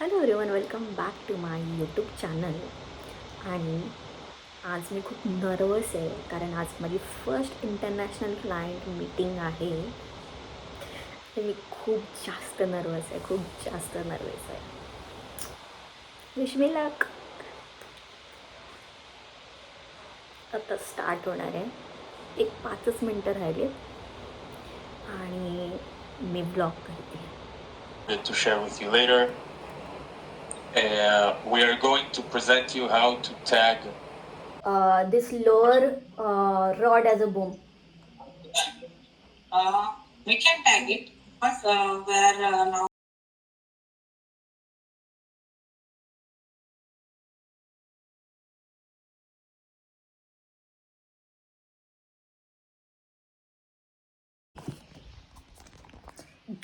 Hello everyone, welcome back to my YouTube channel. आणि आज मी खूप नर्वस आहे कारण आज माझी फर्स्ट इंटरनॅशनल क्लायंट मीटिंग आहे. तर मी खूप जास्त नर्वस आहे. Wish me luck. आता स्टार्ट होणार आहे. एक 5 मिनटं राहिले आणि मी ब्लॉग करते. To share with you later. We are going to present you how to tag This lower rod as a boom. We can tag it, but where now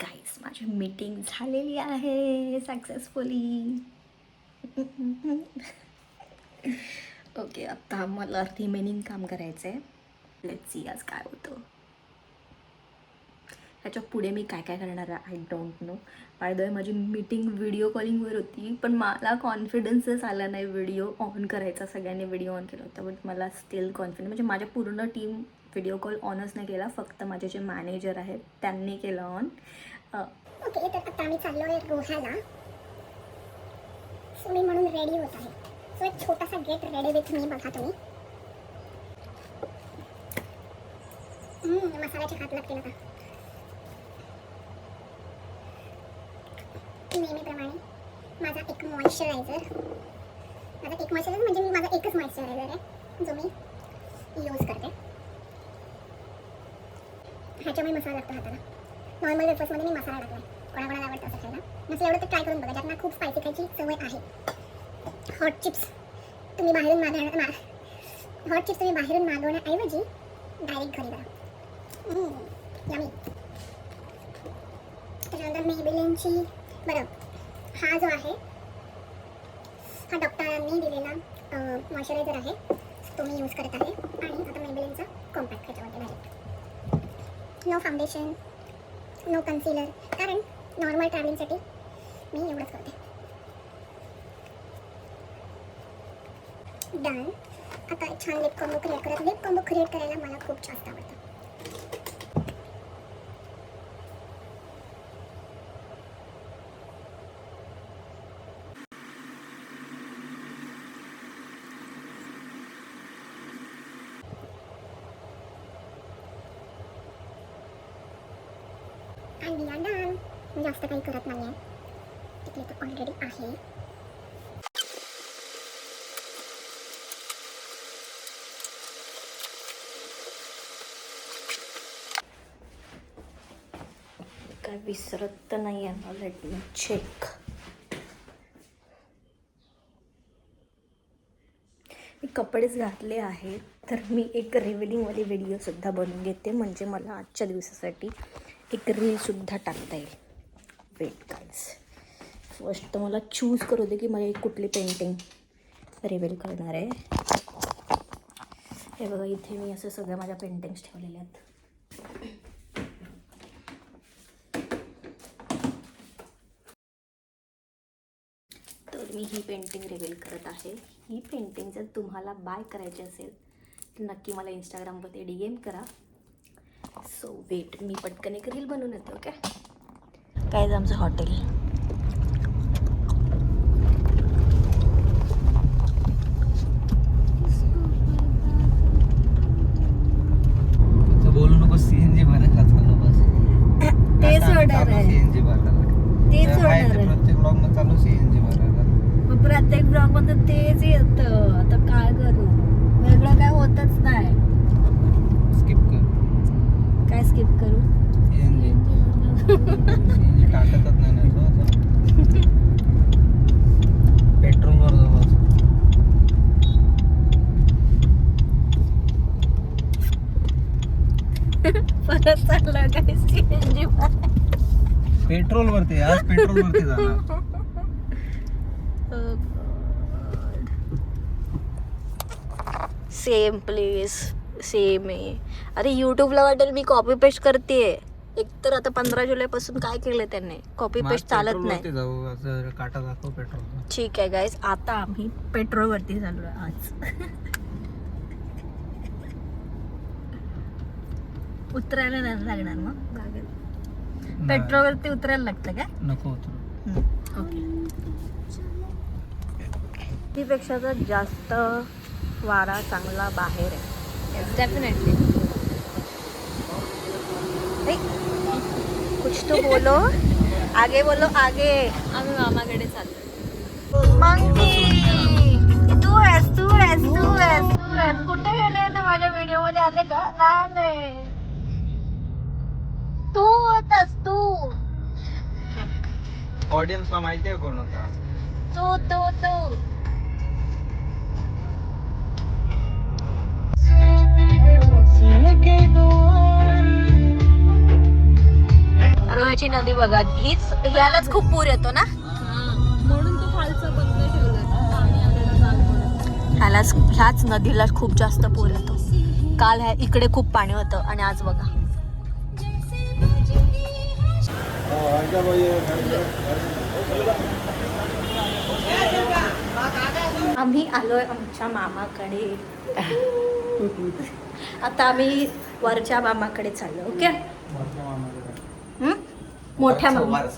गाईस, माझी meeting झालेली आहे सक्सेसफुली. ओके, आता मला remaining काम करायचं आहे. Let's see आज काय होतं. ह्याच्या पुढे मी काय काय करणार आहे I don't know. By the way, माझी मीटिंग व्हिडिओ कॉलिंगवर होती, पण मला कॉन्फिडन्सच आला नाही व्हिडिओ ऑन करायचा. सगळ्यांनी व्हिडिओ ऑन केला होता, बट मला स्टील कॉन्फिडन्स, म्हणजे माझ्या पूर्ण टीम व्हिडिओ कॉल ऑनच नाही केला. फक्त माझे जे मॅनेजर आहेत त्यांनी केलं ऑन. ओके, तर आता आम्ही चाललो आहे रोह्याला. सो मी म्हणून रेडी होत आहे. सो एक छोटासा गेट रेडी विथ मी. बघा तुम्ही, मसाल्याचे हात लागतील आता. नेहमीप्रमाणे माझा एक मॉइश्चरायझर म्हणजे मी माझा एकच मॉइश्चरायझर आहे जो मी यूज करते. ह्याच्यामुळे मसाला लागतो हाताला. नॉर्मल वेफर्समध्ये मी मसाला टाकला आहे. कोणाकोणाला आवडतं असं खायला. नसेल एवढं तर ट्राय करून बघा, ज्यांना खूप स्पायसी खायची सवय आहे. हॉट चिप्स तुम्ही बाहेरून मागवण्याऐवजी डायरेक्ट घरी करा. यमी. त्याच्यानंतर मेबेलिनची, बरं, हा जो आहे हा डॉक्टरांनी दिलेला मॉइश्चरायझर आहे, तो मी यूज करत आहे. आणि आता मेबेलिनचा कॉम्पॅक्ट ह्याच्यामध्ये direct. No foundation, no concealer, कारण नॉर्मल ट्रॅव्हलिंगसाठी मी एवढंच करते. डन. आता एक छान लिप कॉम्बो क्रिएट करत. लिप कॉम्बो क्रिएट करायला मला खूप जास्त आवडतं. आणि वी आर डन. मी जास्त काही करत नाही आहे, तिथे तर ऑलरेडी आहे. काय विसरत तर नाही आहे ना. Let me check. मी कपडेच घातले आहेत, तर मी एक रिव्हिलिंगवाली व्हिडिओसुद्धा बनवून घेते, म्हणजे मला आजच्या दिवसासाठी एक रीलसुद्धा टाकता येईल. वेट गाईज, फर्स्ट तर मला चूज करू दे की मला एक कुठली पेंटिंग रिव्हील करणार आहे. हे बघा, इथे मी असं सगळ्या माझ्या पेंटिंग्स ठेवलेल्या आहेत. तर मी ही पेंटिंग रिव्हील करत आहे. ही पेंटिंग जर तुम्हाला बाय करायची असेल तर नक्की मला इंस्टाग्रामवरती DM करा. सो वेट, मी पटकन एक रील बनवून येते. ओके, काय आमचं हॉटेल. बोलू नको. CNG भरायला चालू बस. तेच ऑर्डर आहे. CNG भरायला. तेच ऑर्डर आहे. प्रत्येक ब्लॉग मध्ये चालू CNG भरायला. मग प्रत्येक ब्लॉगमध्ये तेच येतं. आता काय करू, वेगळं काय होतच नाही. स्किप कर. काय स्किप करू. CNG टाकतच नाही ना तो आता. पेट्रोलवर जाऊ बस. परत चाललं काय CNG. पेट्रोल वरती जाणार. सेम प्लेस, सेम आहे. अरे यूट्यूबला वाटेल मी कॉपी पेस्ट करते. एकतर आता 15 जुलैपासून काय केलं त्यांनी, कॉपी पेस्ट चालत नाही. जाऊ असं काटा दाखव पेट्रोल. ठीक आहे गाईज, आता आम्ही पेट्रोलवरती चाललोय आज. उतरायला नाही लागणार मग लागेल. पेट्रोलवरती उतरायला लागतं काय? नको उतरू. ओके. तीपेक्षा तर जास्त वारा चांगला बाहेर आहे. डेफिनेटली. कुछ तो बोलो, आगे बोलो आगे. आम्ही मामाकडे चाललो. मंकी तू आहेस कुठे गेले ना? माझ्या व्हिडिओ मध्ये आले का? नाही तू होतास तू. ऑडियन्सला माहिती आहे कोण होता? तू रोहाची नदी बघा, ह्यालाच खूप पूर येतो ना, म्हणून तो खालचा बंद ठेवला. ह्याच नदीला खूप जास्त पूर येतो. काल इकडे खूप पाणी होतं आणि आज बघा. आम्ही आलोय आमच्या मामाकडे. आता आम्ही वरच्या मामाकडे चाललो. ओके. मोठ्या मामा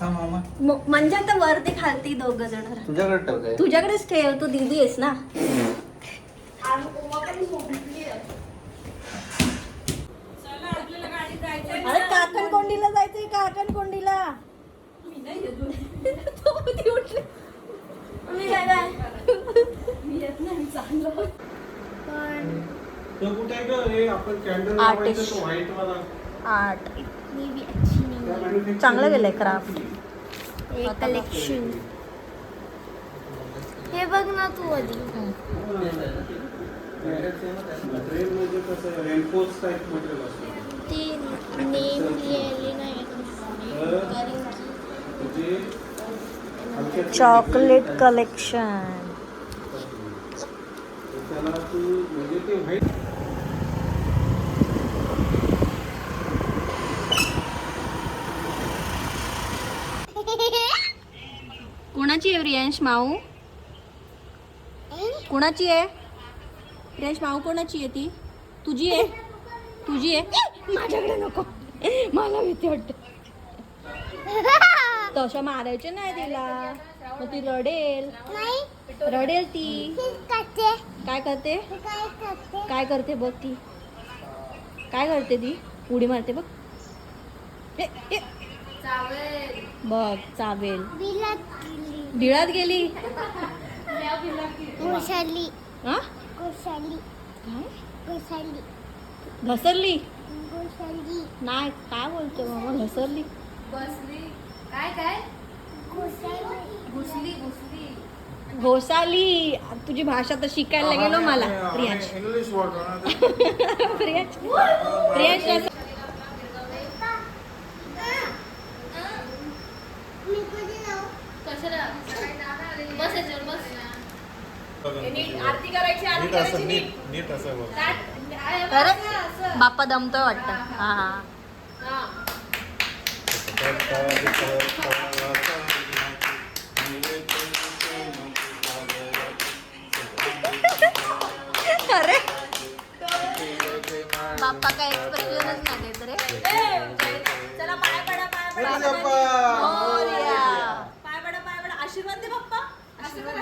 म्हणजे आता वरती खालती दोघ जण. तुझ्याकडे ठेवलंय. तुझ्याकडेच ठेव, तू दीदी आहेस ना. अरे काकणकोंडीला जायचंय, काकणकोंडीला. आर्ट चांगलं गेलंय क्राफ्ट. कलेक्शन हे बघ ना तू आधी. ती नेम लिहिली नाही. Chocolate collection. कोणाची आहे रियांश माऊ? कोणाची आहे रियांश माऊ? कोणाची आहे ती? तुझी आहे? तुझी आहे? माझ्याकडे नको, मला भीती वाटते. तशा मारायचे नाही तिला, मग ती रडेल. रडेल ती. काय करते? काय करते बघ ती. काय करते ती? उडी मारते बघ. बघ चावेल. बिळात गेली. घुसरली. हा? घुसरली. घसरली? घुसरली. नाही, काय बोलतो मामा? घसरली. घोसाली. तुझी भाषा तर शिकायला गेलो मला. प्रियांश प्रियांश प्रियांश आरती करायची. बाप्पा दमतोय वाटतं. हा हा. अरे बाप्पा काय एक्सप्रेशनच नाही देत रे. चला पाय पडा, पाय पडा. पाय पडा. आशीर्वाद दे बाप्पा. आशीर्वाद दे.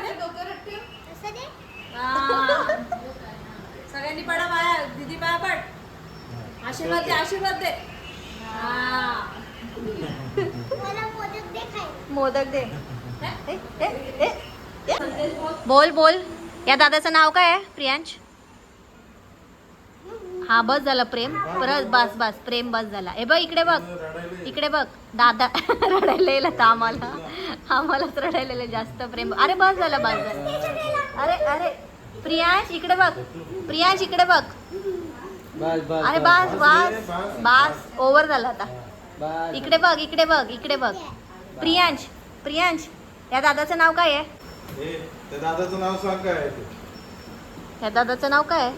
सगळ्यांनी पडा पाया. दीदी पाया पड. आशीर्वाद दे. मोदक दे. बोल. या दादाचं नाव काय आहे? प्रियांश. हा बस झालं प्रेम. परत बस प्रेम बस झाला. हे बघ इकडे बघ दादा रडायला येईल आता. आम्हालाच रडायला जास्त प्रेम. अरे बस झालं. अरे प्रियांश इकडे बघ. अरे बस ओव्हर झाला आता. इकडे बघ. प्रियांश या दादाचं नाव काय आहे? त्या दादाचं नाव सांग काय आहे ते? या दादाचं नाव काय आहे?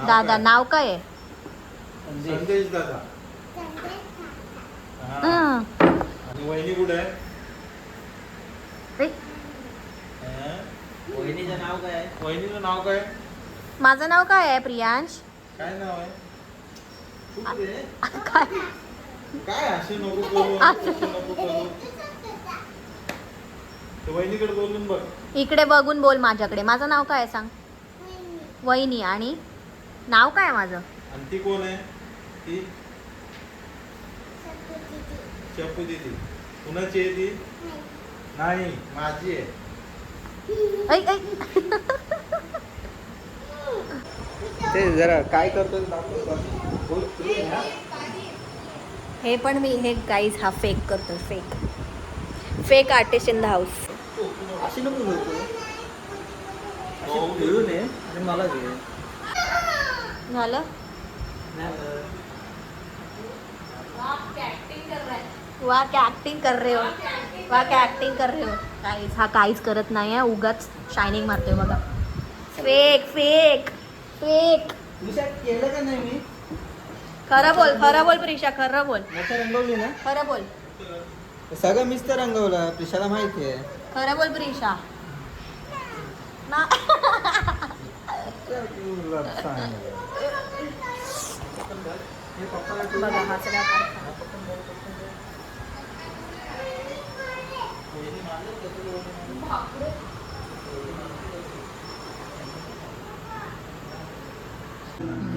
दादा नाव काय आहे? संदेश दादा. हा. आणि वहिनी कुठे आहे? ए, हा? वहिनीचं नाव काय आहे? वहिनीचं नाव काय? माझं नाव काय आहे प्रियांश? काय नाव आहे? खूप रे. काय काय असे नको करू तसे नको करू. ते वहिनीकडे बोलून बघ. इकडे बघून बोल माझ्याकडे. माझं नाव काय आहे सांग? वहिनी. आणि नाव काय आहे माझं? आणि ती कोण आहे? ती शपू दीदी. कुणाची आहे ती? नाही, माझी आहे. ऐ ऐ ते जरा काय करतो ते दाखव का? बोल, तुम्ही ना. हे पण मी हे गाईज हा फेक करतो. Fake artist in the house. अशी नको बोलतो. अशी फिरू नये आणि मला घे. झालं? वा क्या ऍक्टिंग कर रहे हो. वा क्या ऍक्टिंग कर रहे हो. काहीच हा काहीच करत नाही आहे. उगाच शायनिंग मारतोय बघा. Fake fake fake. तुझ्या केलं का नाही मी? खरं बोल प्रिशा. खरं बोल. मोठं रंगवली ना? खरं बोल. सगळं मीच तर रंगवलं. प्रिशाला माहिती आहे. खरं बोल प्रिशा. ना बघा हा सगळा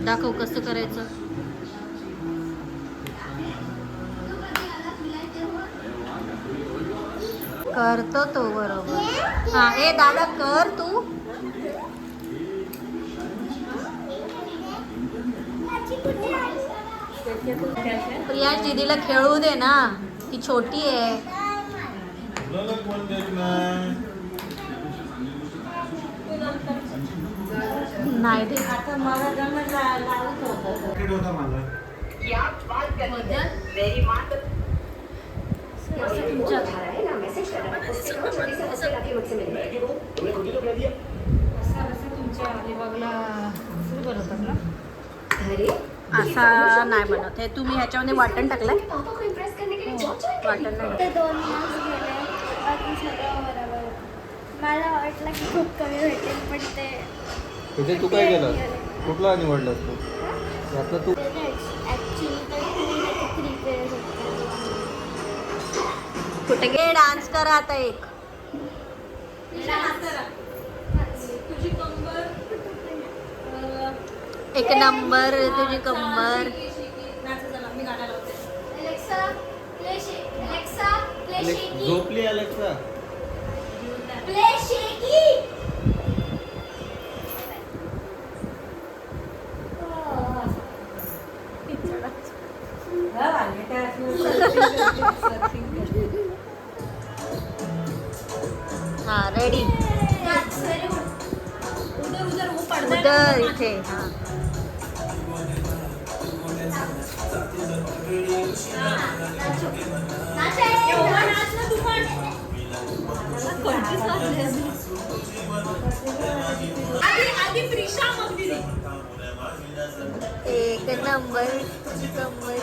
दाखव कसं करायचं. करतो तो बरोबर. हा ए दादा कर तू. प्रियांश दीदीला खेळू दे ना. ती छोटी आहे. तुला कोण देत नाही? नाही दे. पॉकेट होता माझा. असा नाही बनवत. हे तुम्ही ह्याच्यामध्ये वाटण टाकलंय? वाटण नाही. ते 2 मार्क्स गेले बाकी सगळं बरोबर. मला वाटलं की खूप कमी भेटेल पण ते तिथे तू काय केलं? कुठला निवडलास तू? यातलं तू ॲक्च्युली तर 3 पेअर्स होते. कुठे गे डान्स करा आता एक. एक नंबर तुझी कंबर. झोपली अलेक्सा. हा रेडी. उधर इथे. हा एक नंबर तुझी कंबर.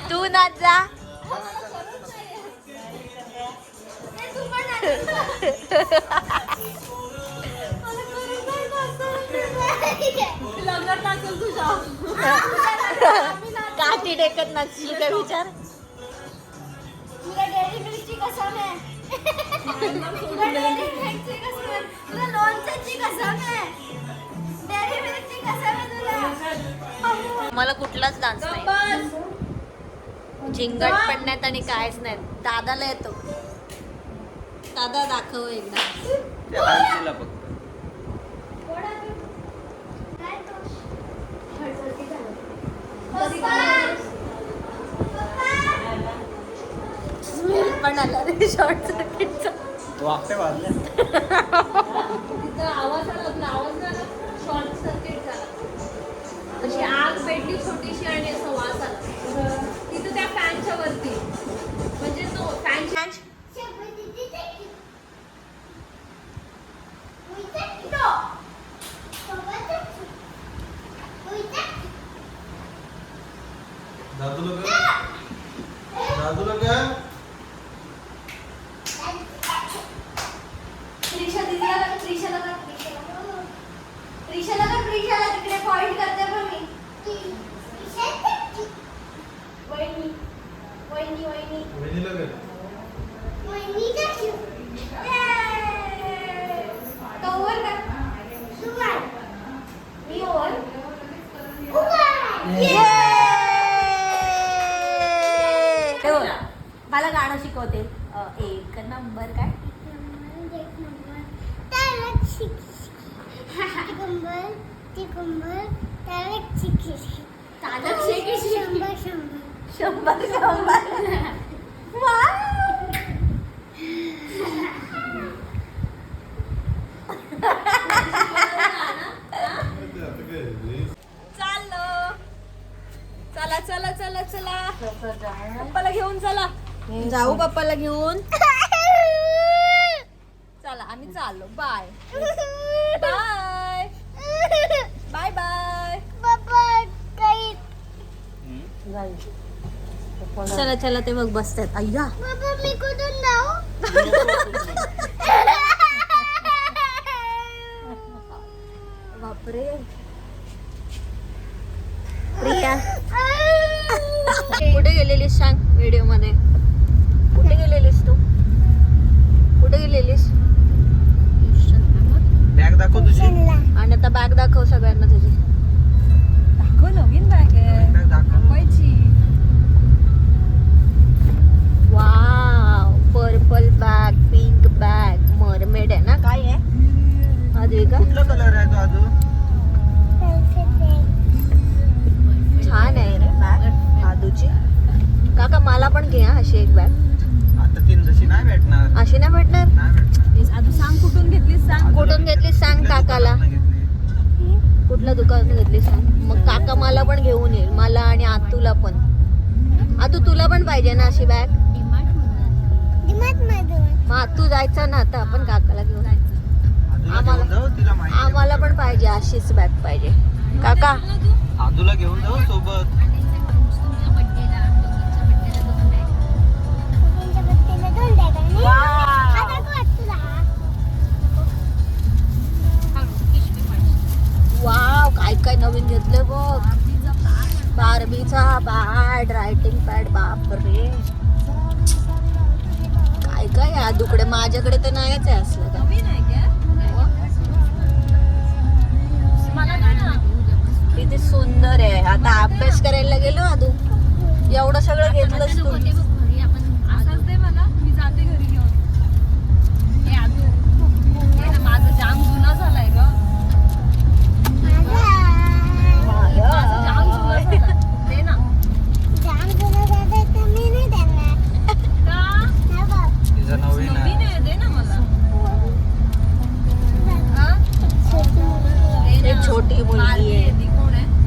तू नाच जा. काठी टेकत नाचशील काय विचार. तुला डेअरी मिल्कची कसम आहे. तुला डेअरी मिल्कची कसम आहे. तुला लोणच्याची कसम आहे. डेअरी मिल्कची कसम आहे तुला. मला कुठलाच डान्स नाही, झिंगट पण नाहीत आणि कायच नाही. दादाला येतो. दादा दाखव एकदा. त्या हळदीला फक्त पण आला रे शॉर्ट सर्किटचा. तो आपल्या वाजल्या. तिथं आवाज आला होता, आवाज झाला शॉर्ट सर्किट झाला. अशी आग पेटली छोटीशी आणि असा वास आला तिथं त्या फॅनच्या वरती. म्हणजे तो फॅन दादूला का त्रिशाला तिकडे पॉइंट करते पण मी. वहिनी वहिनी वहिनी वहिनीला का वहिनी का तो ओव्हर कर. तू कर. मी ओव्हर. मला गाणं शिकवते. एक नंबर काय शंभर शंभर. चाललो. चला चला चला चला पप्पाला घेऊन चला. जाऊ पप्पाला घेऊन. चला आम्ही चाललो. Bye bye bye bye. चला चला ते बघ बसतात. अय्या मी कुठून जाऊ. बापरे. प्रिया कुठे गेलेलीस सांग व्हिडिओ मध्ये. कुठे गेलेलीस तू. कुठे गेलेलीस. बॅग दाखव तुझी. आणि आता बॅग दाखव सगळ्यांना तुझी. दाखव नवीन बॅग आहे. बॅग दाखवायची. Wow purple bag pink bag mermaid आहे ना. काय आहे अजून का कुठला कलर आहे तो अजून. छान आहे रे बॅग आदूची. काका मला पण घे हा अशी एक बॅग. आता तीन जशी नाही भेटणार. अशी नाही भेटणार. नाही भेटणार. आदू सांग कुठून घेतलीस सांग. कुठून घेतलीस सांग काकाला. कुठल्या दुकानात घेतलीस सांग. मग काका मला पण घेऊन येईल. मला आणि आतूला पण. आतू तुला पण पाहिजे ना अशी बॅग. मग तू जायचं ना आता आपण काकाला घेऊन. आदूला घेऊन जाऊ. तिला माहिती आहे. आम्हाला पण पाहिजे अशीच बॅग पाहिजे काका. आदूला घेऊन जाऊ सोबत. वाव काय काय नवीन घेतलं बघ. बार्बीचा पॅड रायटिंग पॅड. बापरे काय काय आदूकडे. माझ्याकडे तर नाहीच आहे असलं का. किती सुंदर आहे. आता अभ्यास करायला गेलो आदू. एवढं सगळं घेतलंस तू. माझं जाम जुना झालाय ग. दे ना. तिचं नवीन आहे. दे ना मला. एक छोटी मुलगी आहे.